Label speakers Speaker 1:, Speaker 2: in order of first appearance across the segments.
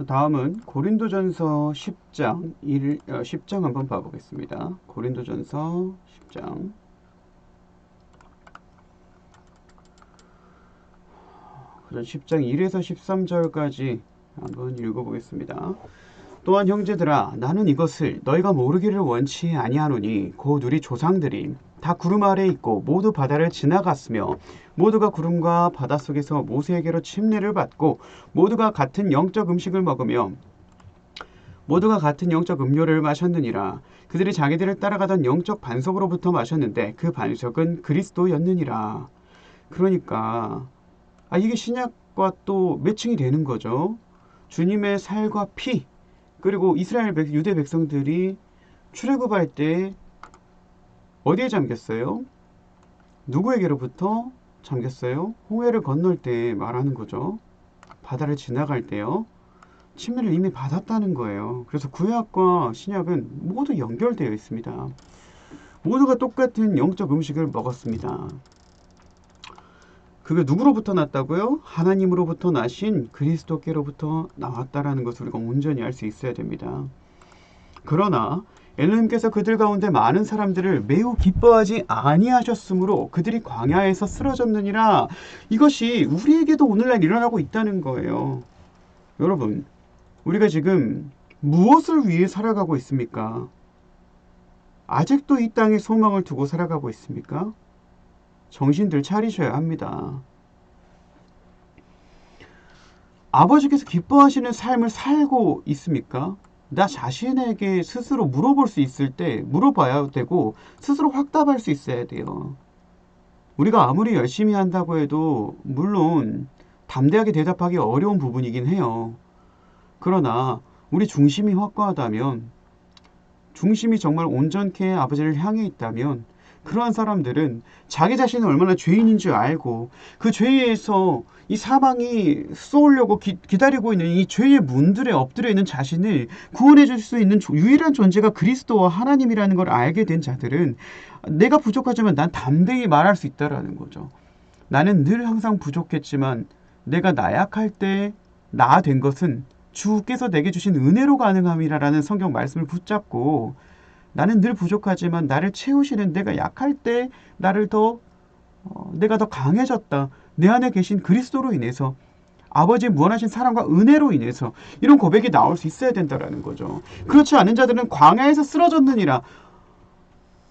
Speaker 1: 다음은 고린도전서 10장 한번 봐보겠습니다. 고린도전서 10장 10장 1에서 13절까지 한번 읽어보겠습니다. 또한 형제들아, 나는 이것을 너희가 모르기를 원치 아니하노니 곧 우리 조상들이 다 구름 아래에 있고 모두 바다를 지나갔으며 모두가 구름과 바다 속에서 모세에게로 침례를 받고 모두가 같은 영적 음식을 먹으며 모두가 같은 영적 음료를 마셨느니라. 그들이 자기들을 따라가던 영적 반석으로부터 마셨는데 그 반석은 그리스도였느니라. 그러니까 이게 신약과 또 매칭이 되는 거죠. 주님의 살과 피, 그리고 이스라엘 유대 백성들이 출애굽할 때 어디에 잠겼어요? 누구에게로부터 잠겼어요? 홍해를 건널 때 말하는 거죠. 바다를 지나갈 때요. 침례를 이미 받았다는 거예요. 그래서 구약과 신약은 모두 연결되어 있습니다. 모두가 똑같은 영적 음식을 먹었습니다. 그게 누구로부터 났다고요? 하나님으로부터 나신 그리스도께로부터 나왔다라는 것을 우리가 온전히 알 수 있어야 됩니다. 그러나 엘로힘께서 그들 가운데 많은 사람들을 매우 기뻐하지 아니하셨으므로 그들이 광야에서 쓰러졌느니라. 이것이 우리에게도 오늘날 일어나고 있다는 거예요. 여러분, 우리가 지금 무엇을 위해 살아가고 있습니까? 아직도 이 땅에 소망을 두고 살아가고 있습니까? 정신들 차리셔야 합니다. 아버지께서 기뻐하시는 삶을 살고 있습니까? 나 자신에게 스스로 물어볼 수 있을 때 물어봐야 되고 스스로 확답할 수 있어야 돼요. 우리가 아무리 열심히 한다고 해도 물론 담대하게 대답하기 어려운 부분이긴 해요. 그러나 우리 중심이 확고하다면, 중심이 정말 온전케 아버지를 향해 있다면 그러한 사람들은 자기 자신이 얼마나 죄인인 줄 알고 그 죄에서 이 사망이 쏘려고 기다리고 있는 이 죄의 문들에 엎드려 있는 자신을 구원해 줄 수 있는 유일한 존재가 그리스도와 하나님이라는 걸 알게 된 자들은 내가 부족하지만 난 담대히 말할 수 있다라는 거죠. 나는 늘 항상 부족했지만 내가 나약할 때 나 된 것은 주께서 내게 주신 은혜로 가능함이라는 성경 말씀을 붙잡고, 나는 늘 부족하지만 나를 채우시는, 내가 약할 때 내가 더 강해졌다. 내 안에 계신 그리스도로 인해서, 아버지의 무한하신 사랑과 은혜로 인해서, 이런 고백이 나올 수 있어야 된다라는 거죠. 그렇지 않은 자들은 광야에서 쓰러졌느니라.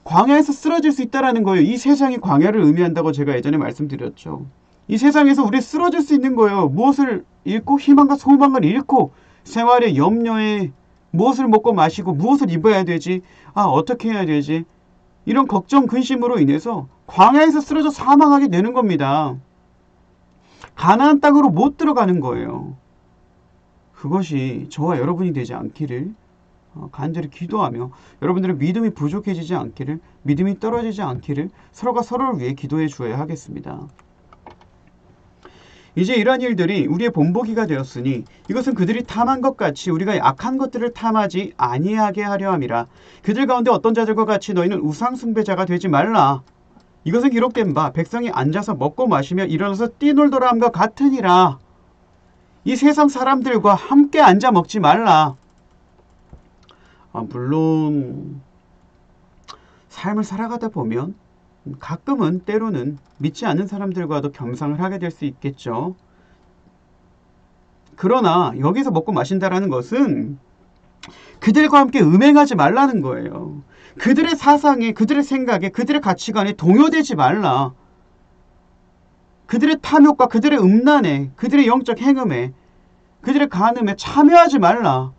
Speaker 1: 광야에서 쓰러질 수 있다라는 거예요. 이 세상이 광야를 의미한다고 제가 예전에 말씀드렸죠. 이 세상에서 우리 쓰러질 수 있는 거예요. 무엇을 잃고 희망과 소망을 잃고 생활의 염려에 무엇을 먹고 마시고 무엇을 입어야 되지? 어떻게 해야 되지? 이런 걱정, 근심으로 인해서 광야에서 쓰러져 사망하게 되는 겁니다. 가나안 땅으로 못 들어가는 거예요. 그것이 저와 여러분이 되지 않기를 간절히 기도하며, 여러분들은 믿음이 부족해지지 않기를, 믿음이 떨어지지 않기를 서로가 서로를 위해 기도해 주어야 하겠습니다. 이제 이러한 일들이 우리의 본보기가 되었으니 이것은 그들이 탐한 것 같이 우리가 약한 것들을 탐하지 아니하게 하려 함이라. 그들 가운데 어떤 자들과 같이 너희는 우상 숭배자가 되지 말라. 이것은 기록된 바 백성이 앉아서 먹고 마시며 일어나서 뛰놀더라 함과 같으니라. 이 세상 사람들과 함께 앉아 먹지 말라. 물론 삶을 살아가다 보면 가끔은, 때로는 믿지 않는 사람들과도 겸상을 하게 될 수 있겠죠. 그러나 여기서 먹고 마신다라는 것은 그들과 함께 음행하지 말라는 거예요. 그들의 사상에, 그들의 생각에, 그들의 가치관에 동요되지 말라. 그들의 탐욕과 그들의 음란에, 그들의 영적 행음에, 그들의 간음에 참여하지 말라.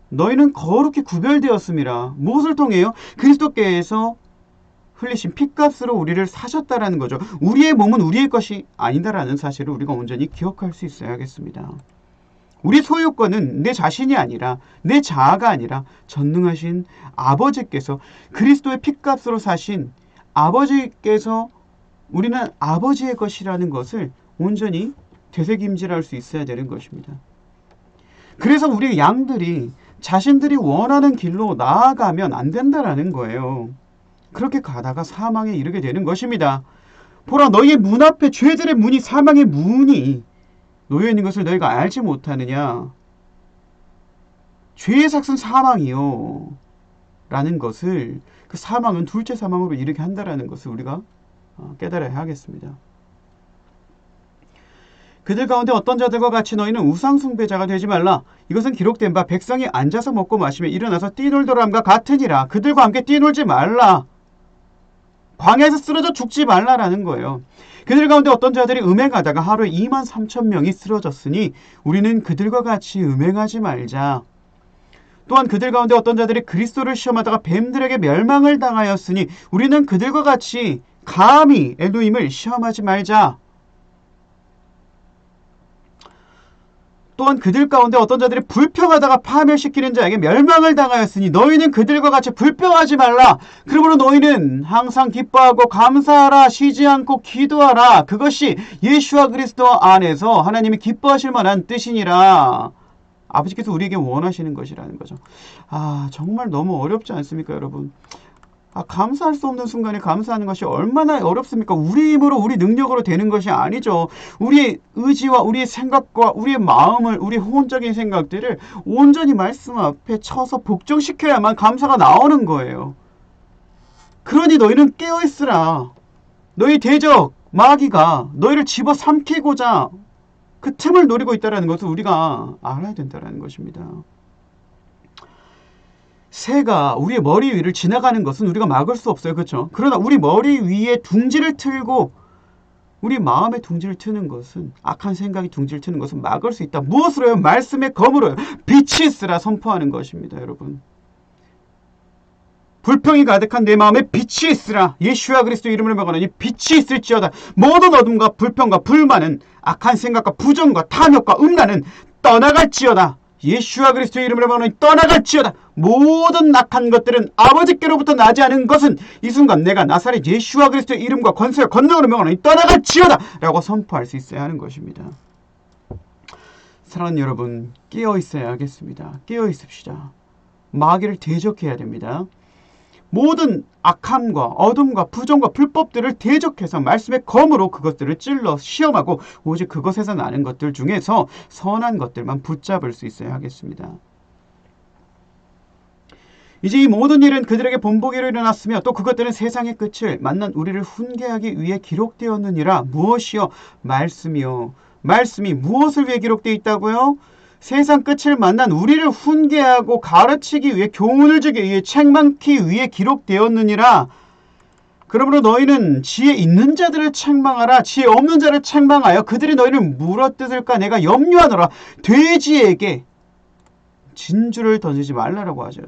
Speaker 1: 너희는 거룩히 구별되었음이라. 무엇을 통해요? 그리스도께서 흘리신 핏값으로 우리를 사셨다라는 거죠. 우리의 몸은 우리의 것이 아니다라는 사실을 우리가 온전히 기억할 수 있어야겠습니다. 우리 소유권은 내 자신이 아니라, 내 자아가 아니라 전능하신 아버지께서, 그리스도의 핏값으로 사신 아버지께서 우리는 아버지의 것이라는 것을 온전히 되새김질할 수 있어야 되는 것입니다. 그래서 우리 양들이 자신들이 원하는 길로 나아가면 안 된다라는 거예요. 그렇게 가다가 사망에 이르게 되는 것입니다. 보라, 너희의 문 앞에 죄들의 문이, 사망의 문이 놓여 있는 것을 너희가 알지 못하느냐. 죄의 삭은 사망이요. 라는 것을, 그 사망은 둘째 사망으로 이르게 한다라는 것을 우리가 깨달아야 하겠습니다. 그들 가운데 어떤 자들과 같이 너희는 우상 숭배자가 되지 말라. 이것은 기록된 바 백성이 앉아서 먹고 마시며 일어나서 뛰놀더람과 같으니라. 그들과 함께 뛰놀지 말라. 광야에서 쓰러져 죽지 말라라는 거예요. 그들 가운데 어떤 자들이 음행하다가 하루에 23,000명이 쓰러졌으니 우리는 그들과 같이 음행하지 말자. 또한 그들 가운데 어떤 자들이 그리스도를 시험하다가 뱀들에게 멸망을 당하였으니 우리는 그들과 같이 감히 엘로힘을 시험하지 말자. 또한 그들 가운데 어떤 자들이 불평하다가 파멸시키는 자에게 멸망을 당하였으니 너희는 그들과 같이 불평하지 말라. 그러므로 너희는 항상 기뻐하고 감사하라. 쉬지 않고 기도하라. 그것이 예수와 그리스도 안에서 하나님이 기뻐하실 만한 뜻이니라. 아버지께서 우리에게 원하시는 것이라는 거죠. 정말 너무 어렵지 않습니까, 여러분? 감사할 수 없는 순간에 감사하는 것이 얼마나 어렵습니까? 우리 힘으로, 우리 능력으로 되는 것이 아니죠. 우리의 의지와 우리의 생각과 우리의 마음을, 우리의 혼적인 생각들을 온전히 말씀 앞에 쳐서 복종시켜야만 감사가 나오는 거예요. 그러니 너희는 깨어있으라. 너희 대적 마귀가 너희를 집어삼키고자 그 틈을 노리고 있다는 것을 우리가 알아야 된다는 것입니다. 새가 우리의 머리 위를 지나가는 것은 우리가 막을 수 없어요. 그렇죠? 그러나 우리 머리 위에 둥지를 틀고 우리 마음에 둥지를 트는 것은, 악한 생각이 둥지를 트는 것은 막을 수 있다. 무엇으로요? 말씀의 검으로요. 빛이 있으라 선포하는 것입니다. 여러분. 불평이 가득한 내 마음에 빛이 있으라. 예수와 그리스도 이름으로 명하노니 빛이 있을지어다. 모든 어둠과 불평과 불만은, 악한 생각과 부정과 탐욕과 음란은 떠나갈지어다. 예수와 그리스도의 이름으로 명하노니 떠나갈지어다. 모든 악한 것들은 아버지께로부터 나지 않은 것은 이 순간 내가 나사렛 예수와 그리스도의 이름과 권세와 권능으로 명하노니 떠나갈지어다 라고 선포할 수 있어야 하는 것입니다. 사랑하는 여러분, 깨어 있어야 하겠습니다. 깨어 있읍시다. 마귀를 대적해야 됩니다. 모든 악함과 어둠과 부정과 불법들을 대적해서 말씀의 검으로 그것들을 찔러 시험하고 오직 그것에서 나는 것들 중에서 선한 것들만 붙잡을 수 있어야 하겠습니다. 이제 이 모든 일은 그들에게 본보기로 일어났으며 또 그것들은 세상의 끝을 만난 우리를 훈계하기 위해 기록되었느니라. 무엇이요? 말씀이요. 말씀이 무엇을 위해 기록되어 있다고요? 세상 끝을 만난 우리를 훈계하고 가르치기 위해, 교훈을 주기 위해, 책망하기 위해 기록되었느니라. 그러므로 너희는 지혜 있는 자들을 책망하라. 지혜 없는 자를 책망하여 그들이 너희를 물어뜯을까 내가 염려하노라. 돼지에게 진주를 던지지 말라라고 하죠.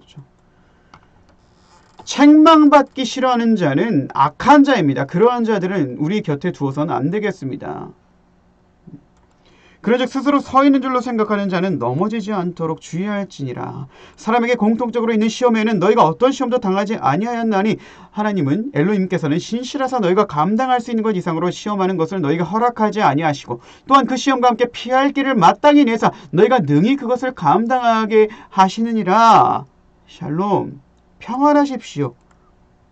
Speaker 1: 책망받기 싫어하는 자는 악한 자입니다. 그러한 자들은 우리 곁에 두어서는 안 되겠습니다. 그런즉 스스로 서 있는 줄로 생각하는 자는 넘어지지 않도록 주의할지니라. 사람에게 공통적으로 있는 시험에는 너희가 어떤 시험도 당하지 아니하였나니 하나님은, 엘로힘께서는 신실하사 너희가 감당할 수 있는 것 이상으로 시험하는 것을 너희가 허락하지 아니하시고 또한 그 시험과 함께 피할 길을 마땅히 내사 너희가 능히 그것을 감당하게 하시느니라. 샬롬. 평안하십시오.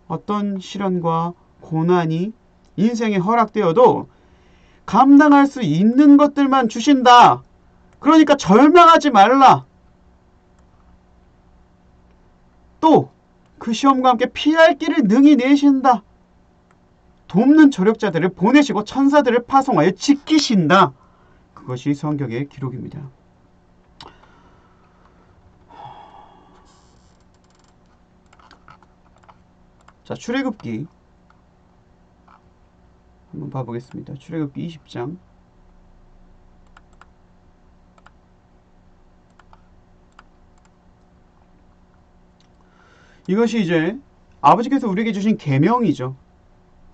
Speaker 1: 어떤 시련과 고난이 인생에 허락되어도 감당할 수 있는 것들만 주신다. 그러니까 절망하지 말라. 또 그 시험과 함께 피할 길을 능히 내신다. 돕는 조력자들을 보내시고 천사들을 파송하여 지키신다. 그것이 성경의 기록입니다. 자, 출애굽기 한번 봐보겠습니다. 출애굽기 20장 이것이 이제 아버지께서 우리에게 주신 계명이죠.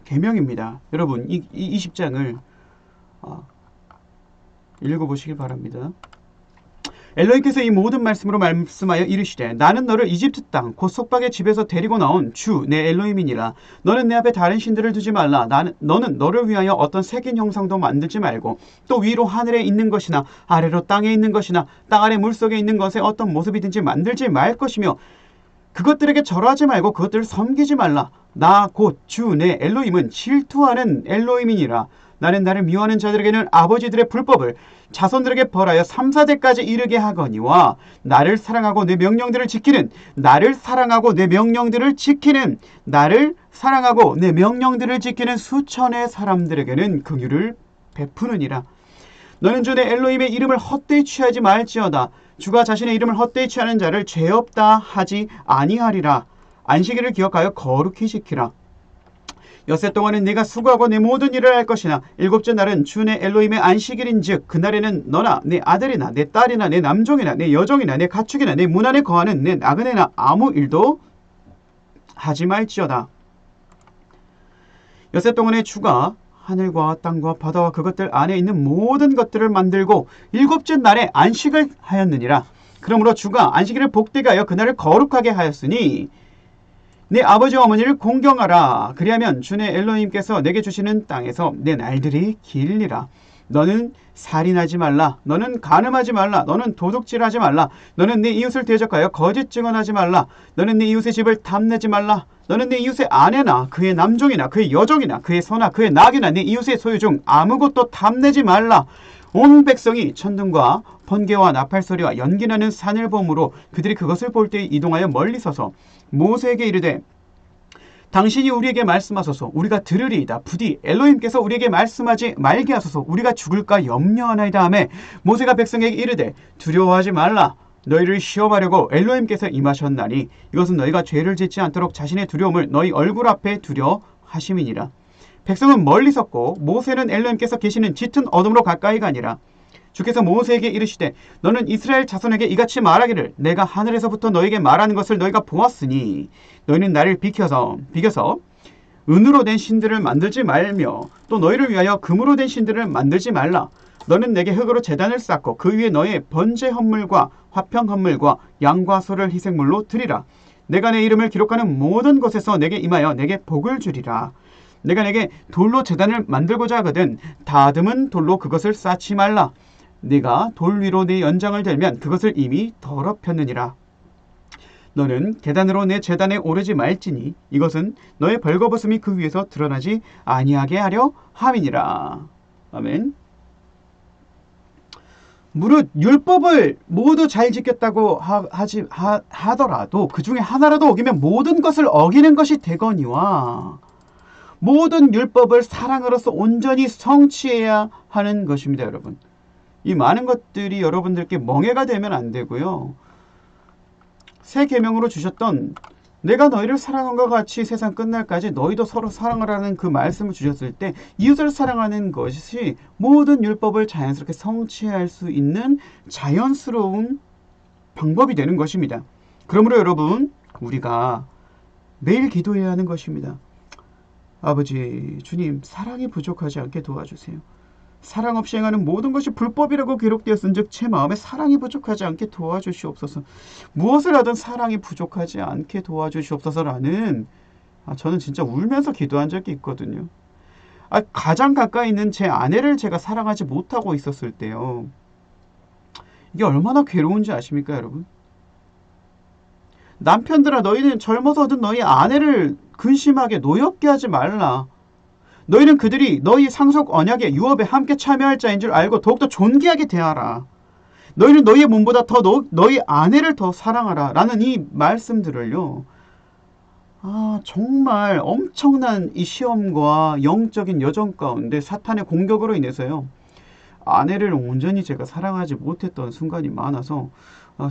Speaker 1: 계명입니다. 여러분, 이 20장을 읽어보시길 바랍니다. 엘로힘께서 이 모든 말씀으로 말씀하여 이르시되 나는 너를 이집트 땅 곧 속박의 집에서 데리고 나온 주 내 엘로힘이니라. 너는 내 앞에 다른 신들을 두지 말라. 너는 너를 위하여 어떤 새긴 형상도 만들지 말고 또 위로 하늘에 있는 것이나 아래로 땅에 있는 것이나 땅 아래 물속에 있는 것에 어떤 모습이든지 만들지 말 것이며 그것들에게 절하지 말고 그것들을 섬기지 말라. 나 곧 주 내 엘로힘은 질투하는 엘로힘이니라. 나는 나를 미워하는 자들에게는 아버지들의 불법을 자손들에게 벌하여 3, 4대까지 이르게 하거니와 나를 사랑하고 내 명령들을 지키는 나를 사랑하고 내 명령들을 지키는 나를 사랑하고 내 명령들을 지키는 수천의 사람들에게는 긍휼을 베푸느니라. 너는 주 내 엘로힘의 이름을 헛되이 취하지 말지어다. 주가 자신의 이름을 헛되이 취하는 자를 죄 없다 하지 아니하리라. 안식일을 기억하여 거룩히 지키라. 엿새 동안은 네가 수고하고 내 모든 일을 할 것이나 일곱째 날은 주 내 엘로힘의 안식일인즉 그날에는 너나 내 아들이나 내 딸이나 내 남종이나 내 여종이나 내 가축이나 내 문 안에 거하는 내 나그네나 아무 일도 하지 말지어다. 엿새 동안에 주가 하늘과 땅과 바다와 그것들 안에 있는 모든 것들을 만들고 일곱째 날에 안식을 하였느니라. 그러므로 주가 안식일을 복되게 하여 그날을 거룩하게 하였으니 내 아버지와 어머니를 공경하라. 그리하면 주 내 엘로힘께서 내게 주시는 땅에서 내 날들이 길리라. 너는 살인하지 말라. 너는 간음하지 말라. 너는 도둑질하지 말라. 너는 네 이웃을 대적하여 거짓 증언하지 말라. 너는 네 이웃의 집을 탐내지 말라. 너는 네 이웃의 아내나 그의 남종이나 그의 여종이나 그의 소나 그의 낙이나 네 이웃의 소유 중 아무것도 탐내지 말라. 온 백성이 천둥과 번개와 나팔소리와 연기나는 산을 보므로 그들이 그것을 볼 때 이동하여 멀리 서서 모세에게 이르되 당신이 우리에게 말씀하소서. 우리가 들으리이다. 부디 엘로힘께서 우리에게 말씀하지 말게 하소서. 우리가 죽을까 염려하나이다 하매 모세가 백성에게 이르되 두려워하지 말라. 너희를 시험하려고 엘로힘께서 임하셨나니 이것은 너희가 죄를 짓지 않도록 자신의 두려움을 너희 얼굴 앞에 두려 하심이니라. 백성은 멀리 섰고 모세는 엘로힘께서 계시는 짙은 어둠으로 가까이 가니라. 주께서 모세에게 이르시되 너는 이스라엘 자손에게 이같이 말하기를 내가 하늘에서부터 너에게 말하는 것을 너희가 보았으니 너희는 나를 비겨서 은으로 된 신들을 만들지 말며 또 너희를 위하여 금으로 된 신들을 만들지 말라. 너는 내게 흙으로 제단을 쌓고 그 위에 너의 번제 헌물과 화평 헌물과 양과 소를 희생물로 드리라. 내가 내 이름을 기록하는 모든 곳에서 내게 임하여 내게 복을 주리라. 내가 내게 돌로 제단을 만들고자 하거든 다듬은 돌로 그것을 쌓지 말라. 네가 돌 위로 네 연장을 들면 그것을 이미 더럽혔느니라. 너는 계단으로 내 제단에 오르지 말지니 이것은 너의 벌거벗음이 그 위에서 드러나지 아니하게 하려 함이니라. 아멘. 무릇 율법을 모두 잘 지켰다고 하더라도 그 중에 하나라도 어기면 모든 것을 어기는 것이 되거니와 모든 율법을 사랑으로서 온전히 성취해야 하는 것입니다. 여러분, 이 많은 것들이 여러분들께 멍해가 되면 안 되고요. 새 계명으로 주셨던 내가 너희를 사랑한 것 같이 세상 끝날까지 너희도 서로 사랑하라는 그 말씀을 주셨을 때 이웃을 사랑하는 것이 모든 율법을 자연스럽게 성취할 수 있는 자연스러운 방법이 되는 것입니다. 그러므로 여러분, 우리가 매일 기도해야 하는 것입니다. 아버지, 주님, 사랑이 부족하지 않게 도와주세요. 사랑 없이 행하는 모든 것이 불법이라고 기록되었은즉 제 마음에 사랑이 부족하지 않게 도와주시옵소서. 무엇을 하든 사랑이 부족하지 않게 도와주시옵소서라는 저는 진짜 울면서 기도한 적이 있거든요. 가장 가까이 있는 제 아내를 제가 사랑하지 못하고 있었을 때요. 이게 얼마나 괴로운지 아십니까, 여러분? 남편들아, 너희는 젊어서 얻은 너희 아내를 근심하게 노엽게 하지 말라. 너희는 그들이 너희 상속 언약의 유업에 함께 참여할 자인 줄 알고 더욱더 존귀하게 대하라. 너희는 너희의 몸보다 더 너희 아내를 더 사랑하라. 라는 이 말씀들을요. 정말 엄청난 이 시험과 영적인 여정 가운데 사탄의 공격으로 인해서요. 아내를 온전히 제가 사랑하지 못했던 순간이 많아서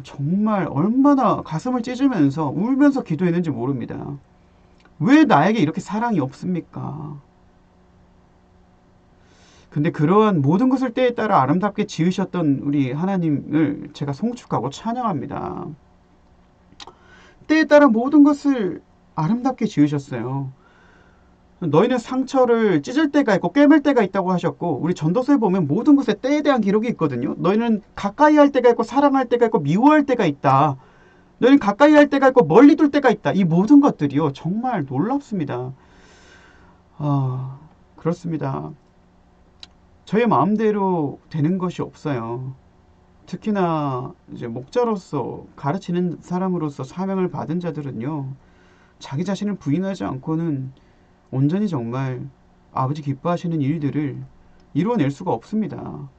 Speaker 1: 정말 얼마나 가슴을 찢으면서 울면서 기도했는지 모릅니다. 왜 나에게 이렇게 사랑이 없습니까? 근데 그러한 모든 것을 때에 따라 아름답게 지으셨던 우리 하나님을 제가 송축하고 찬양합니다. 때에 따라 모든 것을 아름답게 지으셨어요. 너희는 상처를 찢을 때가 있고 꿰맬 때가 있다고 하셨고, 우리 전도서에 보면 모든 것에 때에 대한 기록이 있거든요. 너희는 가까이 할 때가 있고 사랑할 때가 있고 미워할 때가 있다. 너희는 가까이 할 때가 있고 멀리 둘 때가 있다. 이 모든 것들이요, 정말 놀랍습니다. 그렇습니다. 저의 마음대로 되는 것이 없어요. 특히나 이제 목자로서, 가르치는 사람으로서 사명을 받은 자들은요, 자기 자신을 부인하지 않고는 온전히 정말 아버지 기뻐하시는 일들을 이루어낼 수가 없습니다.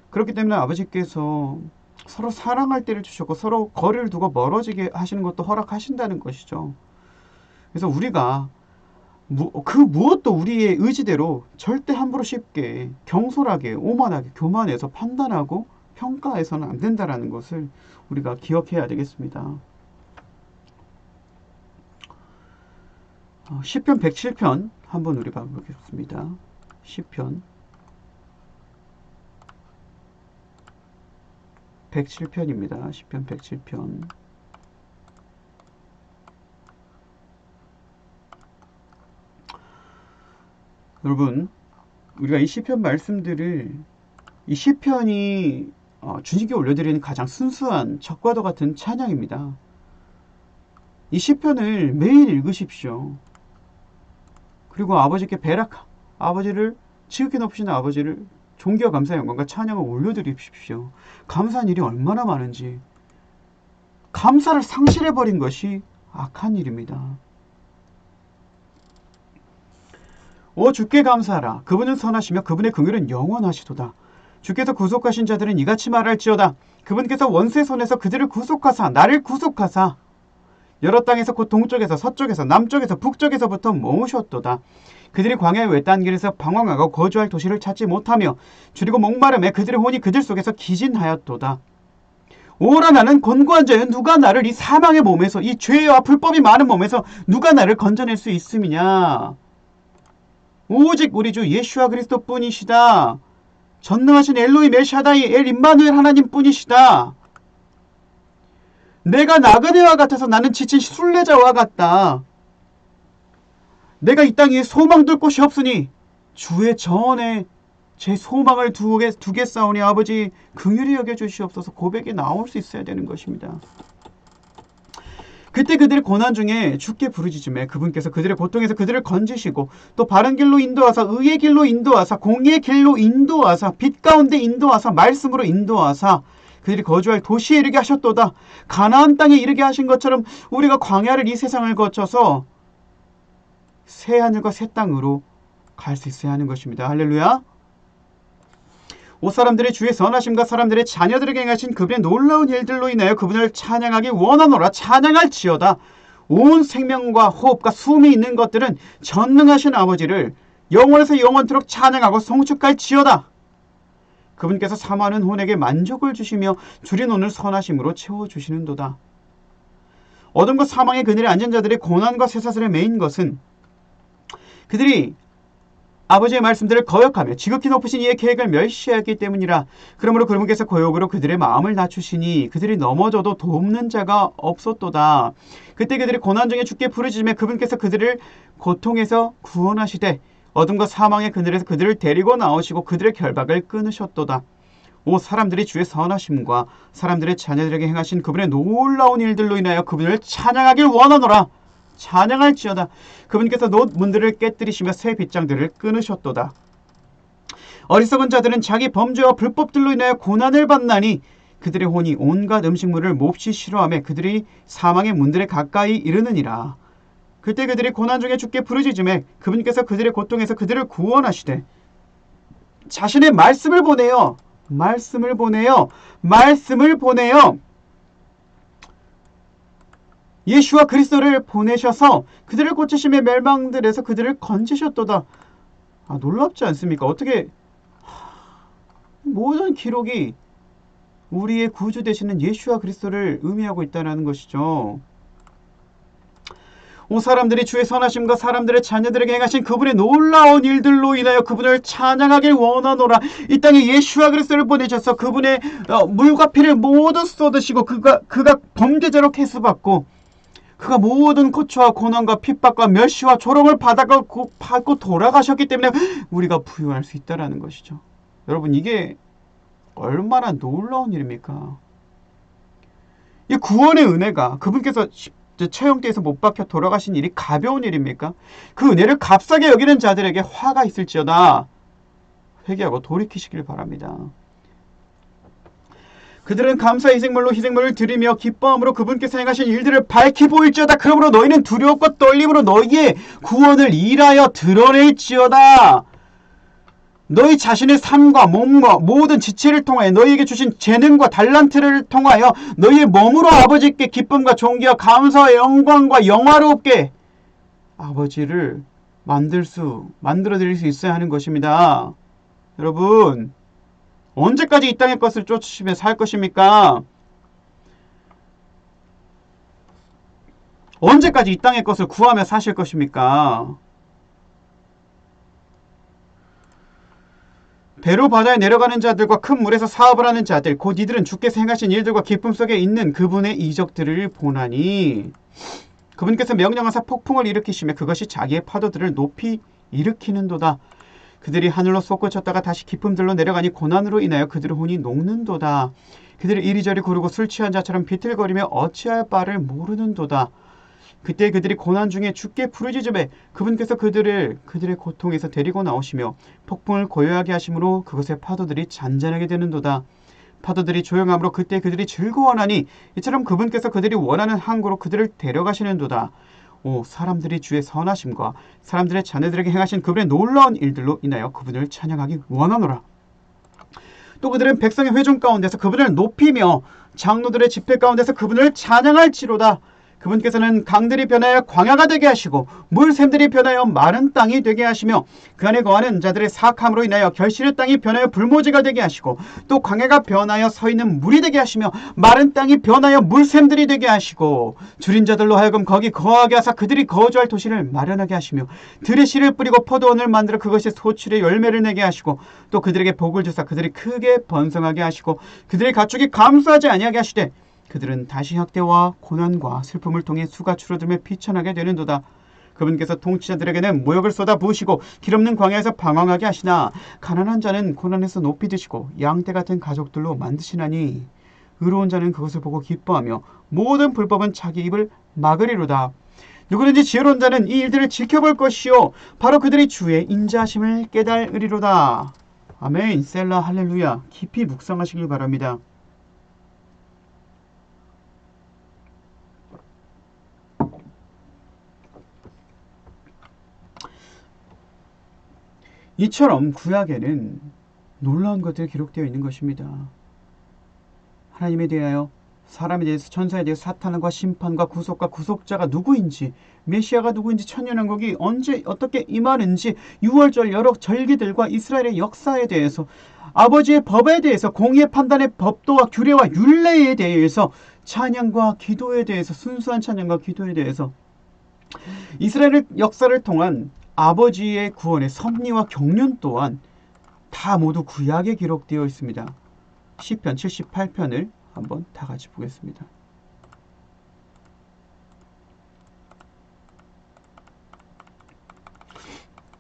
Speaker 1: 그렇기 때문에 아버지께서 서로 사랑할 때를 주셨고 서로 거리를 두고 멀어지게 하시는 것도 허락하신다는 것이죠. 그래서 우리가 그 무엇도 우리의 의지대로 절대 함부로 쉽게 경솔하게 오만하게 교만해서 판단하고 평가해서는 안 된다는 것을 우리가 기억해야 되겠습니다. 시편 107편 한번 우리 봐보겠습니다. 시편 107편입니다. 시편 107편. 여러분, 우리가 이 시편 말씀들을 이 시편이 주님께 올려드리는 가장 순수한 적과도 같은 찬양입니다. 이 시편을 매일 읽으십시오. 그리고 아버지께 아버지를 지극히 높으신 아버지를 존귀와 감사의 영광과 찬양을 올려드리십시오. 감사한 일이 얼마나 많은지. 감사를 상실해버린 것이 악한 일입니다. 오 주께 감사하라. 그분은 선하시며 그분의 긍휼은 영원하시도다. 주께서 구속하신 자들은 이같이 말할지어다. 그분께서 원수의 손에서 그들을 구속하사 나를 구속하사 여러 땅에서 곧 동쪽에서 서쪽에서 남쪽에서 북쪽에서부터 모으셨도다. 그들이 광야의 외딴 길에서 방황하고 거주할 도시를 찾지 못하며 줄이고 목마름에 그들의 혼이 그들 속에서 기진하였도다. 오라 나는 곤고한 자여 누가 나를 이 사망의 몸에서 이 죄와 불법이 많은 몸에서 누가 나를 건져낼 수 있음이냐. 오직 우리 주 예수와 그리스도뿐이시다. 전능하신 엘로힘 엘샤다이 엘 임마누엘 하나님뿐이시다. 내가 나그네와 같아서 나는 지친 순례자와 같다. 내가 이 땅에 소망 둘 곳이 없으니 주의 전에 제 소망을 두겠사오니 아버지 긍휼히 여겨주시옵소서. 고백이 나올 수 있어야 되는 것입니다. 그때 그들의 고난 중에 주께 부르짖음에 그분께서 그들의 고통에서 그들을 건지시고 또 바른 길로 인도하사 의의 길로 인도하사 공의의 길로 인도하사 빛 가운데 인도하사 말씀으로 인도하사 그들이 거주할 도시에 이르게 하셨도다. 가나안 땅에 이르게 하신 것처럼 우리가 광야를 이 세상을 거쳐서 새 하늘과 새 땅으로 갈 수 있어야 하는 것입니다. 할렐루야. 오 사람들의 주의 선하심과 사람들의 자녀들에게 행하신 그분의 놀라운 일들로 인하여 그분을 찬양하기 원하노라. 찬양할지어다. 온 생명과 호흡과 숨이 있는 것들은 전능하신 아버지를 영원에서 영원토록 찬양하고 송축할지어다. 그분께서 사모하는 혼에게 만족을 주시며 줄인 혼을 선하심으로 채워주시는도다. 어둠과 사망의 그늘에 앉은 자들의 고난과 쇠사슬에 매인 것은 그들이 아버지의 말씀들을 거역하며 지극히 높으신 이의 계획을 멸시하였기 때문이라. 그러므로 그분께서 고역으로 그들의 마음을 낮추시니 그들이 넘어져도 돕는 자가 없었도다. 그때 그들이 고난 중에 주께 부르짖으며 그분께서 그들을 고통에서 구원하시되 어둠과 사망의 그늘에서 그들을 데리고 나오시고 그들의 결박을 끊으셨도다. 오 사람들이 주의 선하심과 사람들의 자녀들에게 행하신 그분의 놀라운 일들로 인하여 그분을 찬양하길 원하노라. 찬양할지어다. 그분께서 놋 문들을 깨뜨리시며 새 빗장들을 끊으셨도다. 어리석은 자들은 자기 범죄와 불법들로 인하여 고난을 받나니 그들의 혼이 온갖 음식물을 몹시 싫어하며 그들이 사망의 문들에 가까이 이르느니라. 그때 그들이 고난 중에 주께 부르짖음에 그분께서 그들의 고통에서 그들을 구원하시되 자신의 말씀을 보내요. 말씀을 보내요. 예수와 그리스도를 보내셔서 그들을 고치심의 멸망들에서 그들을 건지셨도다. 놀랍지 않습니까? 어떻게 모든 기록이 우리의 구주 되시는 예수와 그리스도를 의미하고 있다는 것이죠. 오 사람들이 주의 선하심과 사람들의 자녀들에게 행하신 그분의 놀라운 일들로 인하여 그분을 찬양하길 원하노라. 이 땅에 예수와 그리스도를 보내셔서 그분의 물과 피를 모두 쏟으시고 그가 범죄자로 계수받고 그가 모든 고초와 고난과 핍박과 멸시와 조롱을 받고 돌아가셨기 때문에 우리가 부유할 수 있다는 것이죠. 여러분 이게 얼마나 놀라운 일입니까? 이 구원의 은혜가 그분께서 처형대에서 못 박혀 돌아가신 일이 가벼운 일입니까? 그 은혜를 값싸게 여기는 자들에게 화가 있을지어다. 회개하고 돌이키시길 바랍니다. 그들은 감사의 희생물을 드리며 기뻐함으로 그분께서 행하신 일들을 밝히 보일지어다. 그러므로 너희는 두려움과 떨림으로 너희의 구원을 일하여 드러낼지어다. 너희 자신의 삶과 몸과 모든 지체를 통하여 너희에게 주신 재능과 달란트를 통하여 너희의 몸으로 아버지께 기쁨과 존귀와 감사와 영광과 영화롭게 아버지를 만들어드릴 수 있어야 하는 것입니다. 여러분, 언제까지 이 땅의 것을 쫓으시며 살 것입니까? 언제까지 이 땅의 것을 구하며 사실 것입니까? 배로 바다에 내려가는 자들과 큰 물에서 사업을 하는 자들, 곧 이들은 주께서 행하신 일들과 기쁨 속에 있는 그분의 이적들을 보나니, 그분께서 명령하사 폭풍을 일으키시며 그것이 자기의 파도들을 높이 일으키는도다. 그들이 하늘로 솟구쳤다가 다시 깊음들로 내려가니 고난으로 인하여 그들의 혼이 녹는도다. 그들이 이리저리 구르고 술 취한 자처럼 비틀거리며 어찌할 바를 모르는도다. 그때 그들이 고난 중에 주께 부르짖으매 그분께서 그들의 고통에서 데리고 나오시며 폭풍을 고요하게 하심으로 그것의 파도들이 잔잔하게 되는도다. 파도들이 조용함으로 그때 그들이 즐거워하나니 이처럼 그분께서 그들이 원하는 항구로 그들을 데려가시는도다. 오, 사람들이 주의 선하심과 사람들의 자녀들에게 행하신 그분의 놀라운 일들로 인하여 그분을 찬양하기 원하노라. 또 그들은 백성의 회중 가운데서 그분을 높이며 장로들의 집회 가운데서 그분을 찬양할지로다. 그분께서는 강들이 변하여 광야가 되게 하시고 물샘들이 변하여 마른 땅이 되게 하시며 그 안에 거하는 자들의 사악함으로 인하여 결실의 땅이 변하여 불모지가 되게 하시고 또 광야가 변하여 서 있는 물이 되게 하시며 마른 땅이 변하여 물샘들이 되게 하시고 줄인 자들로 하여금 거기 거하게 하사 그들이 거주할 도시를 마련하게 하시며 들의 씨를 뿌리고 포도원을 만들어 그것이 소출의 열매를 내게 하시고 또 그들에게 복을 주사 그들이 크게 번성하게 하시고 그들의 가축이 감수하지 아니하게 하시되 그들은 다시 학대와 고난과 슬픔을 통해 수가 줄어들며 비천하게 되는도다. 그분께서 통치자들에게는 모욕을 쏟아 부으시고 길없는 광야에서 방황하게 하시나 가난한 자는 고난에서 높이 드시고 양떼 같은 가족들로 만드시나니 의로운 자는 그것을 보고 기뻐하며 모든 불법은 자기 입을 막으리로다. 누구든지 지혜로운 자는 이 일들을 지켜볼 것이요 바로 그들이 주의 인자하심을 깨달으리로다. 아멘. 셀라 할렐루야. 깊이 묵상하시길 바랍니다. 이처럼 구약에는 놀라운 것들이 기록되어 있는 것입니다. 하나님에 대하여, 사람에 대해서, 천사에 대해서, 사탄과 심판과 구속과 구속자가 누구인지, 메시아가 누구인지, 천년왕국이 언제 어떻게 임하는지, 6월절 여러 절기들과 이스라엘의 역사에 대해서, 아버지의 법에 대해서, 공의의 판단의 법도와 규례와 율례에 대해서, 찬양과 기도에 대해서, 순수한 찬양과 기도에 대해서 이스라엘의 역사를 통한 아버지의 구원의 섭리와 경륜 또한 다 모두 구약에 기록되어 있습니다. 시편 78편을 한번 다 같이 보겠습니다.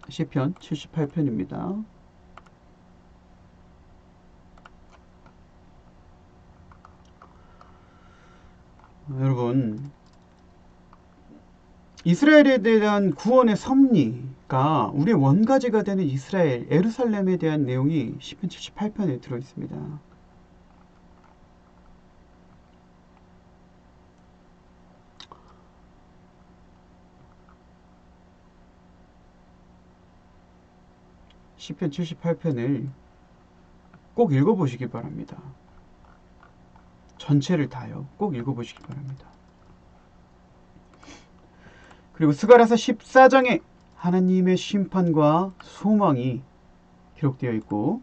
Speaker 1: 시편 78편입니다. 여러분, 이스라엘에 대한 구원의 섭리가 우리의 원가지가 되는 이스라엘, 예루살렘에 대한 내용이 시편 78편에 들어있습니다. 시편 78편을 꼭 읽어보시기 바랍니다. 전체를 다요. 꼭 읽어보시기 바랍니다. 그리고 스가랴서 14장에 하나님의 심판과 소망이 기록되어 있고,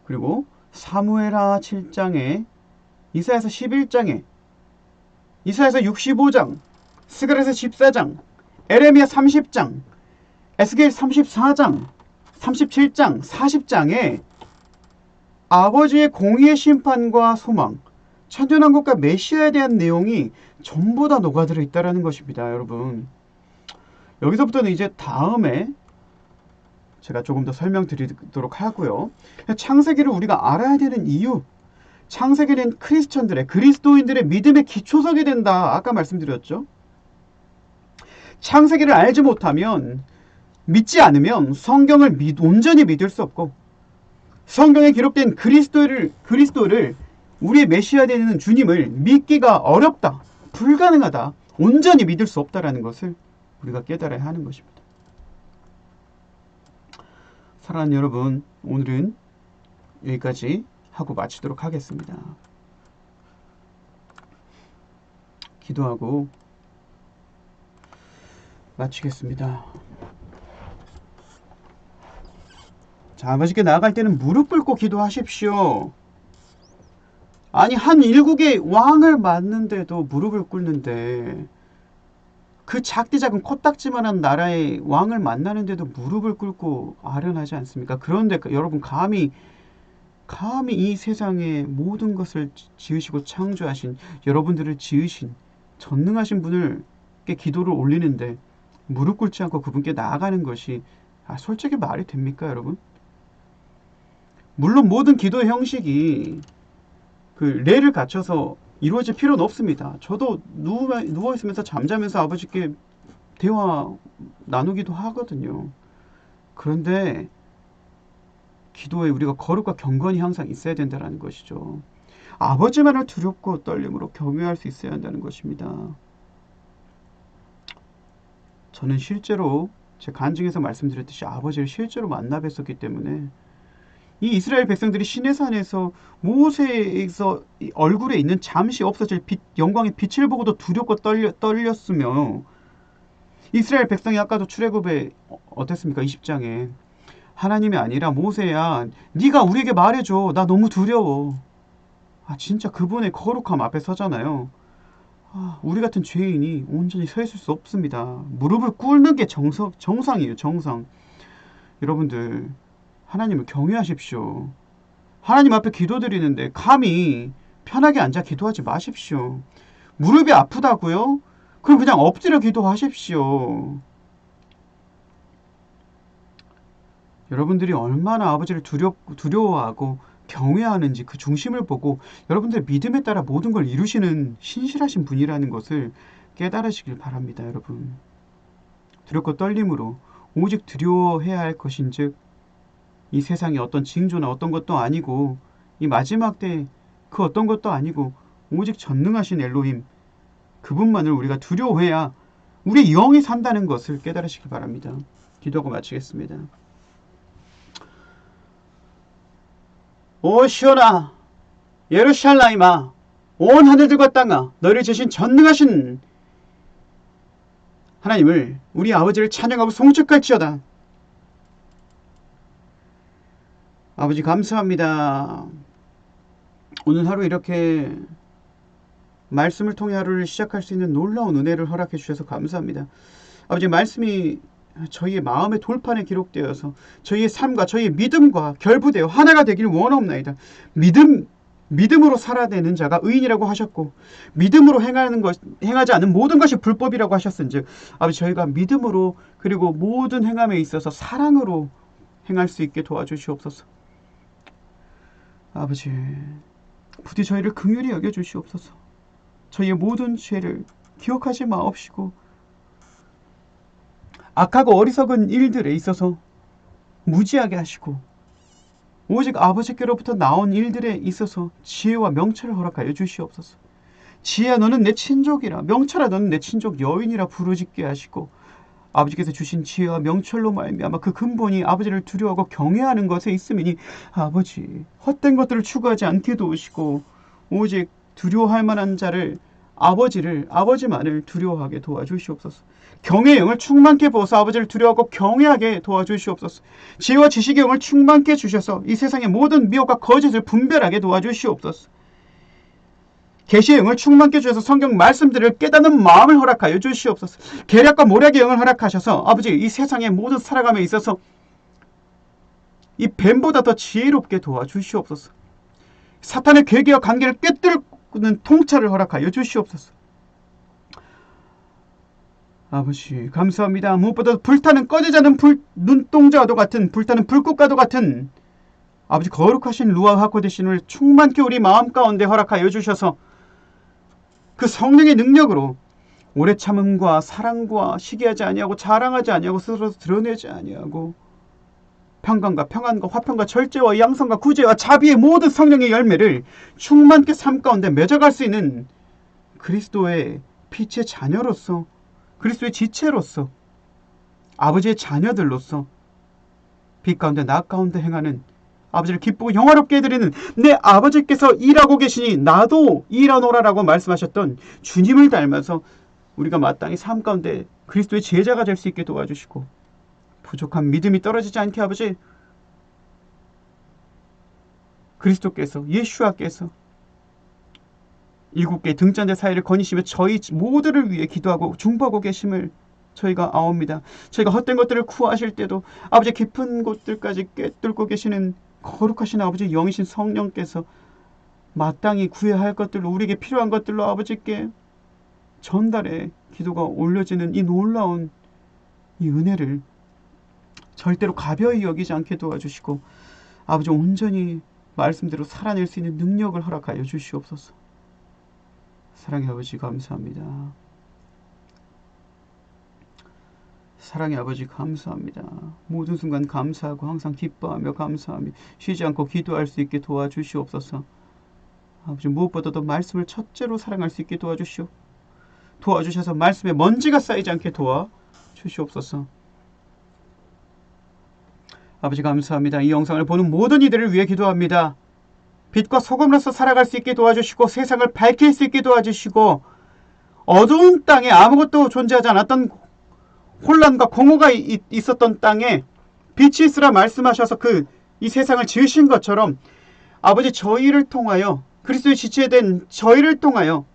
Speaker 1: 그리고 사무엘하 7장에, 이사야서 11장에, 이사야서 65장, 스가랴서 14장, 에레미야 30장, 에스겔 34장, 37장, 40장에 아버지의 공의의 심판과 소망, 천년왕국과 메시아에 대한 내용이 전부 다 녹아들어 있다는 것입니다. 여러분, 여기서부터는 이제 다음에 제가 조금 더 설명드리도록 하고요. 창세기를 우리가 알아야 되는 이유, 창세기는 크리스천들의, 그리스도인들의 믿음의 기초석이 된다. 아까 말씀드렸죠. 창세기를 알지 못하면, 믿지 않으면 성경을 온전히 믿을 수 없고, 성경에 기록된 그리스도를 우리의 메시아 되는 주님을 믿기가 어렵다, 불가능하다, 온전히 믿을 수 없다라는 것을 우리가 깨달아야 하는 것입니다. 사랑하는 여러분, 오늘은 여기까지 하고 마치도록 하겠습니다. 기도하고 마치겠습니다. 자, 아버지께 나아갈 때는 무릎 꿇고 기도하십시오. 아니, 한 일국의 왕을 맞는데도 무릎을 꿇는데, 그 작디 작은 코딱지만한 나라의 왕을 만나는데도 무릎을 꿇고 아련하지 않습니까? 그런데 여러분, 감히 이 세상의 모든 것을 지으시고 창조하신, 여러분들을 지으신 전능하신 분께 기도를 올리는데 무릎 꿇지 않고 그분께 나아가는 것이 솔직히 말이 됩니까, 여러분? 물론 모든 기도의 형식이 그 레를 갖춰서 이루어질 필요는 없습니다. 저도 누워있으면서 잠자면서 아버지께 대화 나누기도 하거든요. 그런데 기도에 우리가 거룩과 경건이 항상 있어야 된다는 것이죠. 아버지만을 두렵고 떨림으로 경외할 수 있어야 한다는 것입니다. 저는 실제로 제 간증에서 말씀드렸듯이 아버지를 실제로 만나 뵀었기 때문에 이 이스라엘 백성들이 시내산에서 모세에서 얼굴에 있는 잠시 없어질 영광의 빛을 보고도 두렵고 떨렸으며, 이스라엘 백성이 아까도 출애굽에 어땠습니까? 20장에 하나님이 아니라 모세야, 네가 우리에게 말해줘, 나 너무 두려워. 진짜 그분의 거룩함 앞에 서잖아요. 우리 같은 죄인이 온전히 서 있을 수 없습니다. 무릎을 꿇는 게 정상이에요. 정상. 여러분들, 하나님을 경외하십시오. 하나님 앞에 기도드리는데 감히 편하게 앉아 기도하지 마십시오. 무릎이 아프다고요? 그럼 그냥 엎드려 기도하십시오. 여러분들이 얼마나 아버지를 두려워하고 경외하는지 그 중심을 보고 여러분들의 믿음에 따라 모든 걸 이루시는 신실하신 분이라는 것을 깨달으시길 바랍니다. 여러분, 두렵고 떨림으로 오직 두려워해야 할 것인즉 이 세상의 어떤 징조나 어떤 것도 아니고, 이 마지막 때 그 어떤 것도 아니고 오직 전능하신 엘로힘, 그분만을 우리가 두려워해야 우리 영이 산다는 것을 깨달으시길 바랍니다. 기도하고 마치겠습니다. 오 시온아, 예루살렘아, 온 하늘들과 땅아, 너희를 지으신 전능하신 하나님을, 우리 아버지를 찬양하고 송축할지어다. 아버지 감사합니다. 오늘 하루 이렇게 말씀을 통해 하루를 시작할 수 있는 놀라운 은혜를 허락해 주셔서 감사합니다. 아버지, 말씀이 저희의 마음의 돌판에 기록되어서 저희의 삶과 저희의 믿음과 결부되어 하나가 되길 원하옵나이다. 믿음으로 살아내는 자가 의인이라고 하셨고, 믿음으로 행하지 않는 모든 것이 불법이라고 하셨은즉, 아버지, 저희가 믿음으로 그리고 모든 행함에 있어서 사랑으로 행할 수 있게 도와주시옵소서. 아버지, 부디 저희를 긍휼히 여겨주시옵소서. 저희의 모든 죄를 기억하지 마옵시고, 악하고 어리석은 일들에 있어서 무지하게 하시고, 오직 아버지께로부터 나온 일들에 있어서 지혜와 명철을 허락하여 주시옵소서. 지혜야, 너는 내 친족이라, 명철아, 너는 내 친족 여인이라 부르짖게 하시고, 아버지께서 주신 지혜와 명철로 말미암아 그 근본이 아버지를 두려워하고 경외하는 것에 있음이니, 아버지, 헛된 것들을 추구하지 않게 도우시고 오직 두려워할 만한 자를, 아버지만을 두려워하게 도와주시옵소서. 경외의 영을 충만케 부어서 아버지를 두려워하고 경외하게 도와주시옵소서. 지혜와 지식의 영을 충만케 주셔서 이 세상의 모든 미혹과 거짓을 분별하게 도와주시옵소서. 계시의 영을 충만케 주셔서 성경 말씀들을 깨닫는 마음을 허락하여 주시옵소서. 계략과 모략의 영을 허락하셔서 아버지, 이 세상의 모든 살아감에 있어서 이 뱀보다 더 지혜롭게 도와주시옵소서. 사탄의 괴계와 관계를 꿰뚫는 통찰을 허락하여 주시옵소서. 아버지 감사합니다. 무엇보다 불타는 꺼지지 않는 눈동자와도 같은, 불타는 불꽃과도 같은 아버지 거룩하신 루아 하코데신을 충만케 우리 마음 가운데 허락하여 주셔서 그 성령의 능력으로 오래 참음과 사랑과 시기하지 아니하고 자랑하지 아니하고 스스로 드러내지 아니하고 평강과 평안과 화평과 절제와 양성과 구제와 자비의 모든 성령의 열매를 충만케 삶 가운데 맺어갈 수 있는 그리스도의 빛의 자녀로서, 그리스도의 지체로서, 아버지의 자녀들로서 빛 가운데 낮 가운데 행하는 아버지를 기쁘고 영화롭게 해드리는 내 아버지께서 일하고 계시니 나도 일하노라라고 말씀하셨던 주님을 닮아서 우리가 마땅히 삶 가운데 그리스도의 제자가 될 수 있게 도와주시고, 부족한 믿음이 떨어지지 않게 아버지, 그리스도께서, 예수와께서 일곱개 등잔대 사이를 거니시며 저희 모두를 위해 기도하고 중보하고 계심을 저희가 아옵니다. 저희가 헛된 것들을 구하실 때도 아버지 깊은 곳들까지 꿰뚫고 계시는 거룩하신 아버지 영이신 성령께서 마땅히 구해야 할 것들로, 우리에게 필요한 것들로 아버지께 전달해 기도가 올려지는 이 놀라운 이 은혜를 절대로 가벼이 여기지 않게 도와주시고, 아버지 온전히 말씀대로 살아낼 수 있는 능력을 허락하여 주시옵소서. 사랑의 아버지 감사합니다. 사랑의 아버지 감사합니다. 모든 순간 감사하고 항상 기뻐하며 감사하며 쉬지 않고 기도할 수 있게 도와주시옵소서. 아버지 무엇보다도 말씀을 첫째로 사랑할 수 있게 도와주셔서 말씀에 먼지가 쌓이지 않게 도와주시옵소서. 아버지 감사합니다. 이 영상을 보는 모든 이들을 위해 기도합니다. 빛과 소금으로서 살아갈 수 있게 도와주시고 세상을 밝힐 수 있게 도와주시고, 어두운 땅에 아무것도 존재하지 않았던 혼란과 공허가 있었던 땅에 빛이 있으라 말씀하셔서 이 세상을 지으신 것처럼 아버지 저희를 통하여, 그리스도의 지체된 저희를 통하여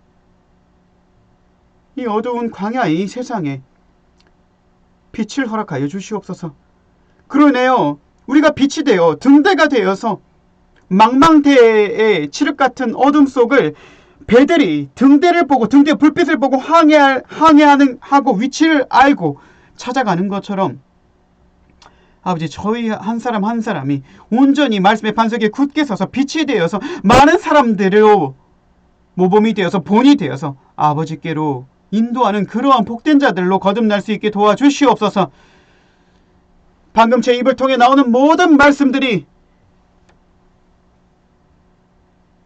Speaker 1: 이 어두운 광야의 이 세상에 빛을 허락하여 주시옵소서. 그러네요. 우리가 빛이 되어 등대가 되어서 망망대해의 칠흑 같은 어둠 속을 배들이 등대를 보고 등대의 불빛을 보고 항해하고 위치를 알고 찾아가는 것처럼 아버지 저희 한 사람 한 사람이 온전히 말씀의 반석에 굳게 서서 빛이 되어서 많은 사람들로 모범이 되어서 본이 되어서 아버지께로 인도하는 그러한 복된 자들로 거듭날 수 있게 도와주시옵소서. 방금 제 입을 통해 나오는 모든 말씀들이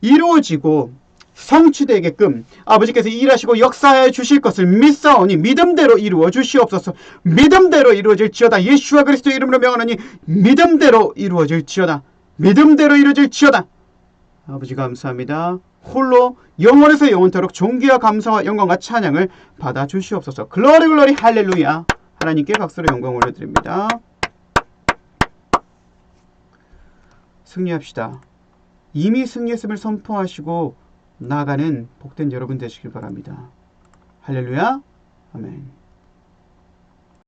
Speaker 1: 이루어지고 성취되게끔 아버지께서 일하시고 역사해 주실 것을 믿사오니 믿음대로 이루어 주시옵소서. 믿음대로 이루어질지어다. 예수와 그리스도의 이름으로 명하노니 믿음대로 이루어질지어다. 믿음대로 이루어질지어다. 아버지 감사합니다. 홀로 영원에서 영원토록 존귀와 감사와 영광과 찬양을 받아 주시옵소서. 글로리 글로리 할렐루야. 하나님께 박수로 영광 올려드립니다. 승리합시다. 이미 승리했음을 선포하시고 나아가는 복된 여러분 되시길 바랍니다. 할렐루야. 아멘.